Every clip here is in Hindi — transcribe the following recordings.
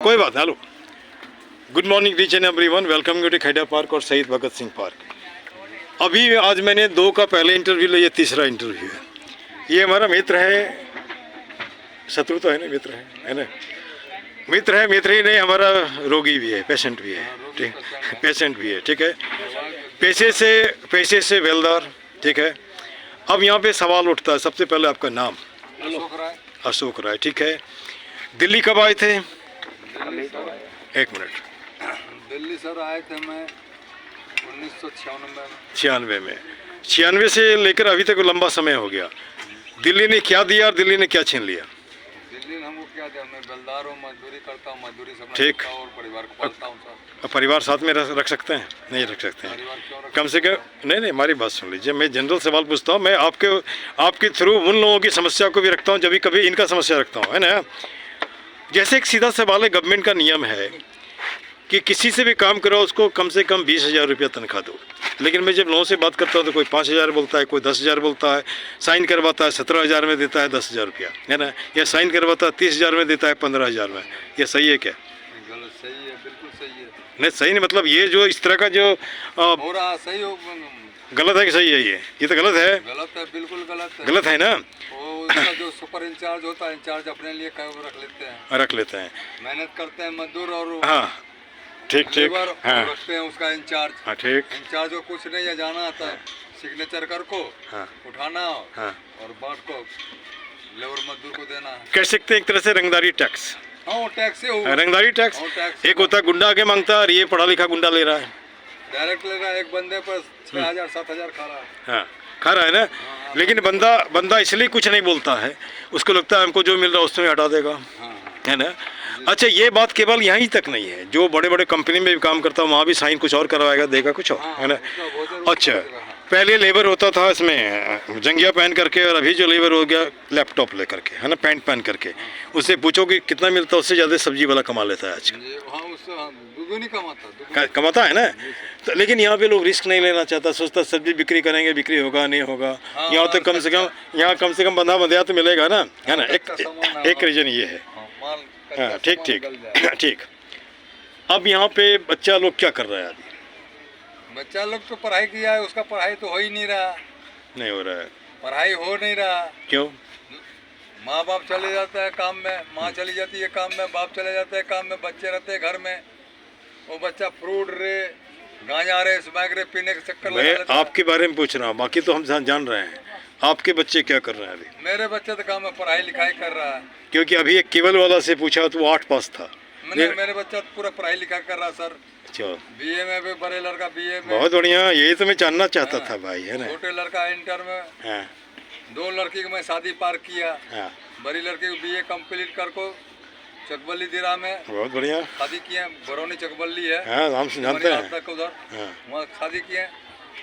कोई बात, hello, good morning reach and everyone, welcome you to Khera park और शहीद भगत सिंह पार्क। अभी आज मैंने 2 का पहले इंटरव्यू लिया, ये तीसरा इंटरव्यू है। ये हमारा मित्र है, शत्रु तो है ना, मित्र है ना, मित्र है, मित्र ही नहीं, हमारा रोगी भी है, पेशेंट भी है, ठीक, पेशेंट भी है, ठीक है, पैसे से बेलदार, ठीक है। अब यहाँ पे सवाल उठता है, सबसे पहले आपका नाम? अशोक राय, ठीक है। दिल्ली कब आए थे? 1 मिनट। दिल्ली सर आए थे मैं 1996 में। 96 से लेकर अभी तक लंबा समय हो गया। दिल्ली ने क्या दिया और दिल्ली ने क्या छीन लिया? दिल्ली ने हमको क्या दिया? मैं बेलदार हूँ, मजदूरी करता हूँ, मजदूरी से ठीक, और परिवार को पालता हूँ सर। परिवार साथ में रख सकते हैं? नहीं रख सकते हैं, कम से कम। नहीं, हमारी बात सुन लीजिए, मैं जनरल सवाल पूछता हूँ, मैं आपके थ्रू उन लोगों की समस्या को भी रखता हूँ, जब कभी इनका समस्या रखता हूँ, है ना। जैसे एक सीधा सवाल है, गवर्नमेंट का नियम है कि किसी से भी काम कराओ उसको कम से कम 20,000 रुपया तनख्वाह दो। लेकिन मैं जब लोगों से बात करता हूँ तो कोई 5,000 बोलता है, कोई 10,000 बोलता है, साइन करवाता है 17,000 में देता है 10,000 रुपया, है ना, या साइन करवाता है 30,000 में देता है 15,000 में। ये सही है क्या? गलत, सही है, बिल्कुल सही है। नहीं सही नहीं, मतलब ये जो इस तरह का जो हो रहा सही हो, गलत है कि सही है? ये तो गलत है। गलत है, बिल्कुल गलत है। गलत है ना। वो उसका जो सुपर इंचार्ज होता है, इंचार्ज अपने लिए रख लेते हैं, मेहनत करते हैं मजदूर और हाँ, ठीक, हाँ, रखते हैं उसका इंचार्ज। हाँ, ठीक। इंचार्ज को कुछ नहीं है, जाना आता है, सिग्नेचर कर को उठाना और बाट को लेबर मजदूर को देना है। कह सकते हैं एक तरह से रंगदारी टैक्स। हाँ, वो टैक्स से हो, रंगदारी टैक्स। एक होता है गुंडा आके मांगता है और ये पढ़ा लिखा गुंडा ले रहा है, डायरेक्ट ले रहा है। एक बंदे पर 6,000 7,000 खा रहा है। हाँ, खा रहा है ना। लेकिन बंदा इसलिए कुछ नहीं बोलता है, उसको लगता है हमको जो मिल रहा है उसमें हटा देगा, है ना। अच्छा, ये बात केवल यहीं तक नहीं है, जो बड़े बड़े कंपनी में भी काम करता है वहाँ भी साइन कुछ और करवाएगा, देगा कुछ और, है ना। अच्छा, पहले लेबर होता था इसमें जंगिया पहन करके, और अभी जो लेबर हो गया लैपटॉप ले करके, है ना, पैंट पहन करके। उससे पूछो कि कितना मिलता है, उससे ज़्यादा सब्जी वाला कमा लेता है आजकल। कमाता है ना। तो लेकिन यहाँ पे लोग रिस्क नहीं लेना चाहता, सोचता सब्जी बिक्री करेंगे, बिक्री होगा नहीं होगा। यहाँ तो कम से कम बंधा तो मिलेगा ना, है ना। एक रीजन ये है। हाँ, ठीक। अब यहाँ पे बच्चा लोग क्या कर रहा है? अभी बच्चा लोग तो पढ़ाई किया है, उसका पढ़ाई तो हो ही नहीं रहा। नहीं हो रहा है, पढ़ाई हो नहीं रहा। क्यों? माँ बाप चले जाता है काम में, माँ चली जाती है काम में, बाप चले जाते हैं काम में, बच्चे रहते हैं घर में। वो बच्चा फ्रूट रे, गांजा रे, स्मैक रे पीने के चक्कर में। मैं आपके बारे में पूछ रहा हूँ, बाकी तो हम जान रहे हैं। आपके बच्चे क्या कर रहे हैं अभी? मेरे बच्चे तो काम में पढ़ाई लिखाई कर रहा है। क्योंकि अभी एक केवल वाला से पूछा तो वो 8 पास था। मेरे बच्चा पूरा पढ़ाई लिखाई कर रहा सर। अच्छा, बीए में भी, बड़े लड़का बीए में। बहुत बढ़िया, यही तो मैं जानना चाहता था भाई, है ना। छोटे लड़का इंटर में। 2 लड़की को मैं शादी पार किया। बड़ी लड़की को बीए कंप्लीट कर को चकबल्ली दिरा में बहुत बढ़िया शादी किए। बरौनी चकबल्ली है, हम जानते हैं उधर, वहाँ शादी किए।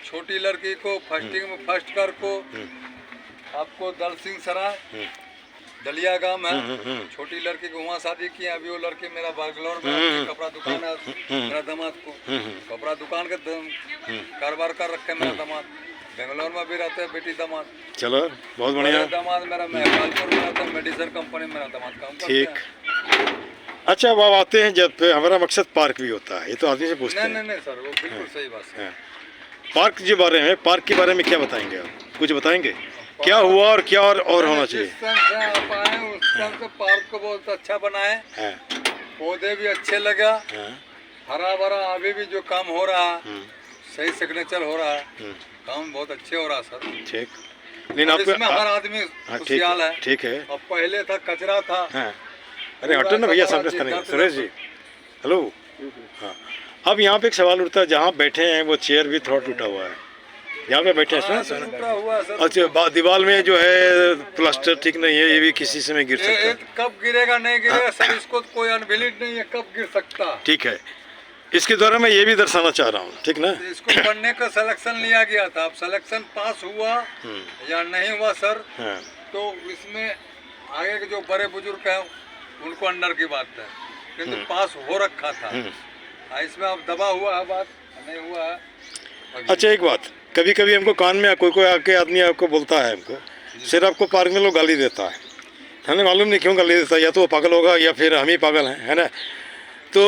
छोटी लड़की को फर्स्टिंग में फर्स्ट कर को आपको दल सिंह सराय दलिया गांव है। छोटी लड़की को वहाँ शादी किए। अभी वो लड़की मेरा बैंगलोर में कपड़ा दुकान है, मेरा दामाद को कपड़ा दुकान का कारोबार कर रखे। मेरा दामाद बेंगलोर में भी रहते हैं, बेटी दामाद। चलो बहुत बढ़िया। दामाद मेरा, मैं कानपुर में रहता हूँ, मेडिसिन कंपनी में मेरा दामाद काम करता है। ठीक। अच्छा, अब आते हैं, जब हमारा मकसद पार्क भी होता है, ये तो आदमी से पूछते हैं। नहीं सर, वो बिल्कुल सही बात है। पार्क के बारे में, पार्क के बारे में क्या बताएंगे आप? कुछ बताएंगे क्या हुआ और क्या और होना चाहिए? उस पार्क को बहुत अच्छा बनाए, पौधे भी अच्छे लगा, हरा भरा। अभी भी जो काम हो रहा है सही सिग्नेचर हो रहा है, काम बहुत अच्छे हो रहा है सर। ठीक, लेकिन आप इसमें हर आदमी खुशहाल है। ठीक है। अब पहले था कचरा था। अरे हटो ना भैया, सामने सुरेश जी, हेलो। हाँ, अब यहाँ पे एक सवाल उठता है, जहाँ बैठे हैं वो चेयर भी थोड़ा टूटा हुआ है, यहाँ पे बैठे हैं। अच्छा, दीवार में जो है प्लास्टर ठीक नहीं है, ये भी किसी समय गिर सकता है। कब गिरेगा नहीं गिरेगा सर, इसको कोई अनविलिट नहीं है, कब गिर सकता। ठीक है, इसके द्वारा मैं ये भी दर्शाना चाह रहा हूँ, ठीक ना। इसको पढ़ने का सिलेक्शन लिया गया था। अब सिलेक्शन पास हुआ या नहीं हुआ सर, तो इसमें आगे के जो बड़े बुजुर्ग हैं उनको अंडर की बात है, किंतु पास हो रखा था। इसमें अब दबा हुआ है, बात नहीं हुआ है। अच्छा, एक बात, कभी कभी हमको कान में कोई आके आदमी आपको बोलता है, हमको सिर्फ आपको पार्क में लोग गाली देता है, हमें मालूम नहीं क्यों गाली देता है, या तो वो पागल होगा या फिर हम ही पागल हैं, है ना। तो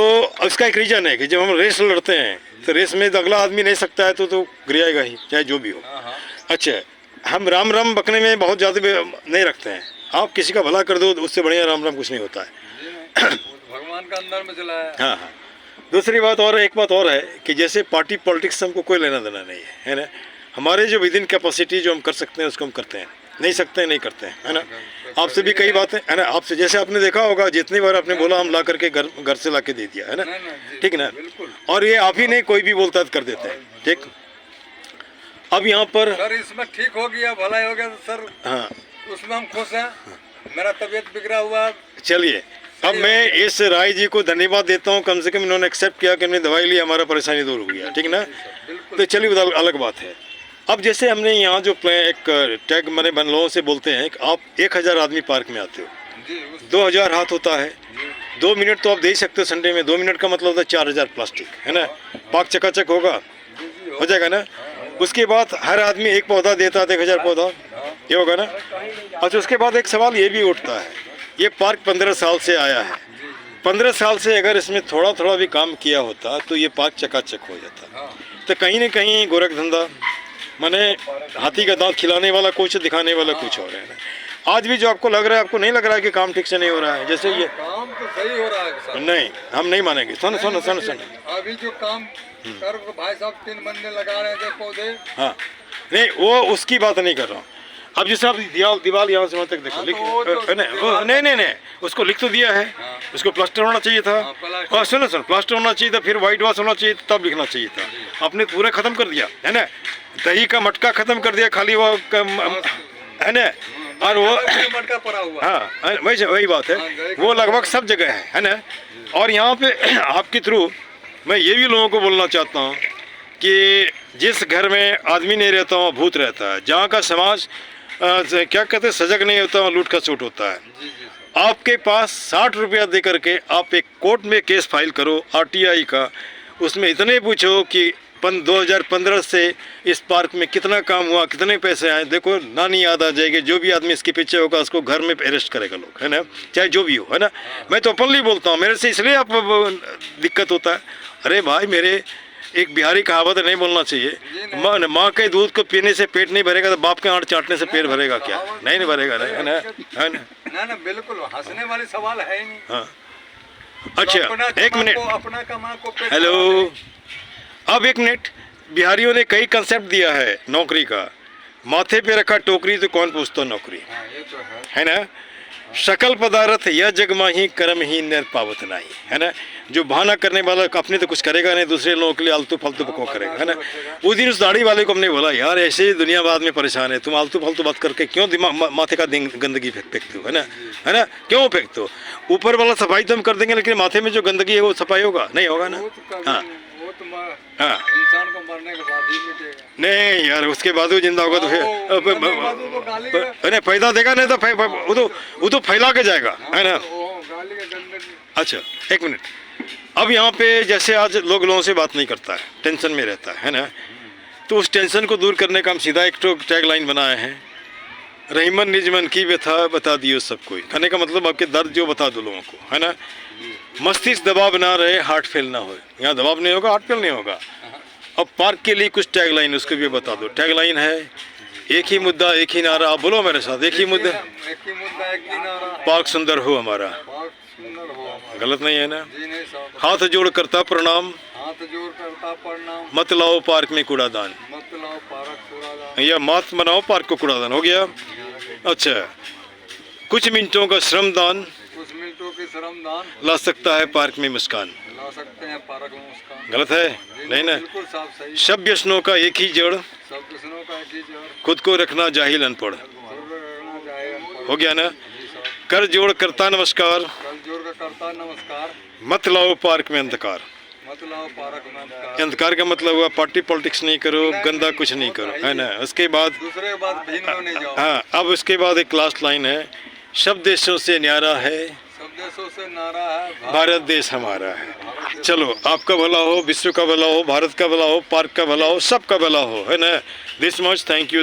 उसका एक रीज़न है कि जब हम रेस लड़ते हैं तो रेस में तो अगला आदमी नहीं सकता है तो गिराएगा ही, चाहे जो भी हो। हाँ हाँ अच्छा, हम राम राम बकने में बहुत ज़्यादा नहीं रखते हैं। आप किसी का भला कर दो तो उससे बढ़िया राम राम कुछ नहीं होता है। जी नहीं, वो तो भगवान का अंदर में चला है। हाँ हाँ। दूसरी बात और, एक बात और है कि जैसे पार्टी पॉलिटिक्स से हमको कोई लेना देना नहीं है ना। हमारे जो विद इन कैपेसिटी जो हम कर सकते हैं उसको हम करते हैं, नहीं सकते हैं नहीं करते हैं, है ना। आपसे भी कई बातें है ना, आपसे जैसे आपने देखा होगा जितनी बार आपने बोला हम ला करके घर से ला के दे दिया है ना, नहीं, जी, ठीक ना। बिल्कुल। और ये आप ही नहीं, कोई भी बोलता है तो कर देते हैं, ठीक। अब यहाँ पर सर इसमें ठीक हो गया, भलाई हो गया तो सर हाँ उसमें हम खुश हैं। मेरा तबीयत बिगड़ा हुआ, चलिए, अब मैं इस राय जी को धन्यवाद देता हूँ, कम से कम इन्होंने एक्सेप्ट किया कि हमने दवाई ली, हमारा परेशानी दूर हो गया, ठीक ना। बिल्कुल। तो चलिए वो अलग बात है। अब जैसे हमने यहाँ जो एक टैग मैंने बन लोगों से बोलते हैं कि आप 1000 आदमी पार्क में आते हो, जी उस 2000 हाथ होता है, जी 2 मिनट तो आप दे ही सकते हो संडे में। 2 मिनट का मतलब होता है 4000 प्लास्टिक, है ना। पार्क चकाचक होगा, जी जी हो जाएगा ना। उसके बाद हर आदमी एक पौधा देता है, 1000 पौधा, ये होगा ना। अच्छा, उसके बाद एक सवाल ये भी उठता है, ये पार्क 15 साल से आया है, 15 साल से अगर इसमें थोड़ा थोड़ा भी काम किया होता तो ये पार्क चकाचक हो जाता। हाँ तो कहीं ना कहीं गोरख धंधा, माने हाथी का दांत खिलाने वाला कुछ, दिखाने वाला कुछ और है ना। आज भी जो आपको लग रहा है, आपको नहीं लग रहा है कि काम ठीक से नहीं हो रहा है, जैसे ये काम तो सही हो रहा है सर। नहीं, हम नहीं मानेंगे। सुन सुन सुन सुन, अभी जो काम कर भाई साहब 3 बंदे लगा रहे थे पौधे, हाँ नहीं, वो उसकी बात नहीं कर रहा हूँ। अब जैसे आप दीवार यहाँ से वहाँ तक देखो, हाँ, लिख तो वो तो नहीं, उसको लिख तो दिया है, हाँ। उसको प्लास्टर होना चाहिए था। हाँ, प्लास्टर। और सुनो प्लास्टर होना चाहिए था, फिर वाइट वॉश होना चाहिए था, तब लिखना चाहिए था। आपने पूरा खत्म कर दिया, है ना। दही का मटका खत्म कर दिया, खाली वो है ना। और वो मटका पड़ा हुआ है। हाँ वही बात है, हाँ, दही का वो लगभग सब जगह है ना। और यहाँ पे आपके थ्रू मैं ये भी लोगों को बोलना चाहता हूँ कि जिस घर में आदमी नहीं रहता वहाँ भूत रहता है, जहाँ का समाज क्या कहते हैं सजग नहीं होता वहाँ लूट का सूट होता है। जी जी सर। आपके पास 60 रुपया दे करके आप एक कोर्ट में केस फाइल करो RTI का, उसमें इतने पूछो कि 2015 से इस पार्क में कितना काम हुआ, कितने पैसे आए, देखो नानी याद आ जाएगी। जो भी आदमी इसके पीछे होगा उसको घर में अरेस्ट करेगा लोग, है ना, चाहे जो भी हो, है ना। मैं तो ओपनली बोलता हूँ, मेरे से इसलिए आप दिक्कत होता है। अरे भाई, मेरे एक बिहारी कहावत नहीं बोलना चाहिए, माँ के दूध को पीने से पेट नहीं भरेगा तो बाप के आँट चाटने से पेट भरेगा क्या? नहीं भरेगा, नहीं, है ना, है ना। ना बिल्कुल हंसने वाली सवाल है ही नहीं। हाँ अच्छा, एक मिनट, अपना कमा को पेट हेलो, अब एक मिनट। बिहारियों ने कई कंसेप्ट दिया है नौकरी का, माथे पे रखा टोकरी तो कौन पूछता नौकरी, हाँ, ये तो है है ना। शकल पदार्थ या जगमाही कर्म ही नर पावत नहीं, है ना। जो बहाना करने वाला अपने तो कुछ करेगा नहीं, दूसरे लोगों के लिए आलतू फालतू बको करेगा, है ना। उस दिन उस दाढ़ी वाले को हमने बोला, यार ऐसे ही दुनिया बाद में परेशान है, तुम आलतू फालतू बात करके क्यों दिमाग माथे का गंदगी फेंकते हो, है ना, क्यों फेंकते हो? ऊपर वाला सफाई तो हम कर देंगे, लेकिन माथे में जो गंदगी है वो सफाई होगा नहीं, होगा ना। वो तो कभी हाँ वो तो हाँ, इंसान को मरने के बाद ही मिटेगा। नहीं यार, उसके बाद वो जिंदा होगा तो फिर नहीं पैदा देगा, नहीं तो वो तो फैला के जाएगा, है ना। गाली का गंदगी। अच्छा एक मिनट, अब यहाँ पे जैसे आज लोगों से बात नहीं करता है, टेंशन में रहता है ना। तो उस टेंशन को दूर करने का हम सीधा एक टैग लाइन बनाए हैं, रहीमन निज मन की व्यथा बता दियो सब कोई। कहने का मतलब आपके दर्द जो बता दो लोगों को, है ना। मस्तिष्क दबाव ना रहे, हार्ट फेल ना हो। यहाँ दबाव नहीं होगा, हार्ट फेल नहीं होगा। अब पार्क के लिए कुछ टैग लाइन उसको भी बता दो। टैग लाइन है, एक ही मुद्दा एक ही नारा। आप बोलो मेरे साथ, एक ही मुद्दा एक ही नारा, पार्क सुंदर हो हमारा। पार्क सुंदर हो हमारा। गलत नहीं है ना। जी नहीं साहब, हाथ जोड़ करता प्रणाम, हाथ जोड़ करता प्रणाम, मत लाओ पार्क में कूड़ादान, मत लाओ पार्क कूड़ादान, या मत बनाओ पार्क को कूड़ादान। हो गया। अच्छा, कुछ मिनटों का श्रमदान कुछ मिनटों के श्रमदान ला सकता है पार्क में मुस्कान। ला सकते हैं पार्क में मुस्कान। गलत है नहीं ना। बिल्कुल साफ सही। सब व्यसनों का एक ही जड़, सब किस्मों का एक ही जड़, खुद को रखना जाहिल अनपढ़। रहना चाहे अनपढ़। हो गया ना। जी साहब, कर जोड़ करता नमस्कार, कल जोड़ का करता नमस्कार, मत लाओ पार्क में अंधकार। मत लाओ पार्क में अंधकार। अंधकार का मतलब हुआ पार्टी पॉलिटिक्स नहीं करो, गंदा कुछ नहीं करो, है ना। उसके बाद दूसरे के बाद भीन में नहीं जाओ। हाँ, अब उसके बाद एक लास्ट लाइन है, सब देशों से न्यारा है सब देशों से नारा है, भारत देश हमारा है। चलो, आपका भला हो, विश्व का भला हो, भारत का भला हो, पार्क का भला हो, सबका भला हो, है ना। This much, thank you.